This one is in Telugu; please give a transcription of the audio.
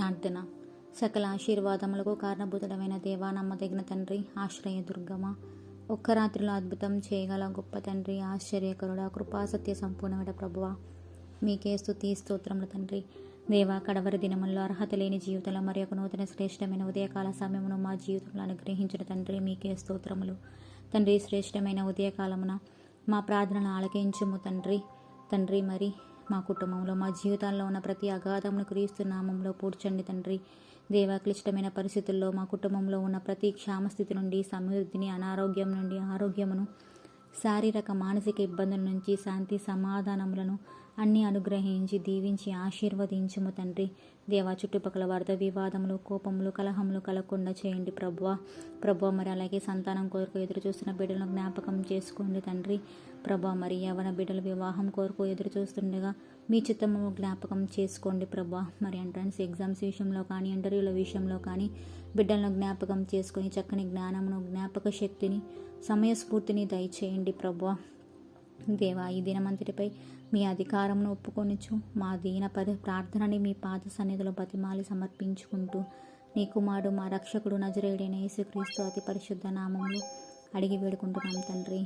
ప్రార్థన. సకల ఆశీర్వాదములకు కారణభూతుడమైన దేవా, నమ్మదగిన తండ్రి, ఆశ్రయ దుర్గమ, ఒక్క రాత్రిలో అద్భుతం చేయగల గొప్ప తండ్రి, ఆశ్చర్యకరుడ, కృపా సత్య సంపూర్ణమైన ప్రభువ, మీకే స్తుతి స్తోత్రములు తండ్రి. దేవా, కడవరి దినముల్లో అర్హత లేని జీవితంలో మరి ఒక నూతన శ్రేష్టమైన ఉదయకాల సమయమును మా జీవితంలో అనుగ్రహించిన తండ్రి, మీకే స్తోత్రములు తండ్రి. శ్రేష్టమైన ఉదయకాలమున మా ప్రార్థనలు ఆలకించుము తండ్రి. మరి మా కుటుంబంలో, మా జీవితాల్లో ఉన్న ప్రతి అగాధమును క్రీస్తు నామంలో పూడ్చండి తండ్రి. దేవా, క్లిష్టమైన పరిస్థితుల్లో మా కుటుంబంలో ఉన్న ప్రతి క్షామస్థితి నుండి సమృద్ధిని, అనారోగ్యం నుండి ఆరోగ్యమును, శారీరక మానసిక ఇబ్బందుల నుంచి శాంతి సమాధానములను అన్నీ అనుగ్రహించి దీవించి ఆశీర్వదించుము తండ్రి. దేవా, చుట్టుపక్కల వరద, వివాదములు, కోపములు, కలహములు కలగకుండా చేయండి ప్రభువా. మరి అలాగే సంతానం కొరకు ఎదురు చూస్తున్న బిడ్డలను జ్ఞాపకం చేసుకోండి తండ్రి. ప్రభువా, మరి యవన బిడ్డల వివాహం కొరకు ఎదురు చూస్తుండగా మీ చిత్తము జ్ఞాపకం చేసుకోండి ప్రభువా. మరి ఎంట్రన్స్ ఎగ్జామ్స్ విషయంలో కానీ, ఇంటర్వ్యూల విషయంలో కానీ బిడ్డలను జ్ఞాపకం చేసుకొని చక్కని జ్ఞానమును, జ్ఞాపక శక్తిని, సమయస్ఫూర్తిని దయచేయండి ప్రభువా. దేవా, ఈ దినమంతటిపై మీ అధికారమును ఒప్పుకొనుచు మా దీన ప్రార్థనని మీ పాద సన్నిధిలో బతిమాలి సమర్పించుకుంటూ నీ కుమారుడు మా రక్షకుడు నజరేయుడైన యేసుక్రీస్తు అతి పరిశుద్ధ నామములో అడిగి వేడుకుంటున్నాం తండ్రి.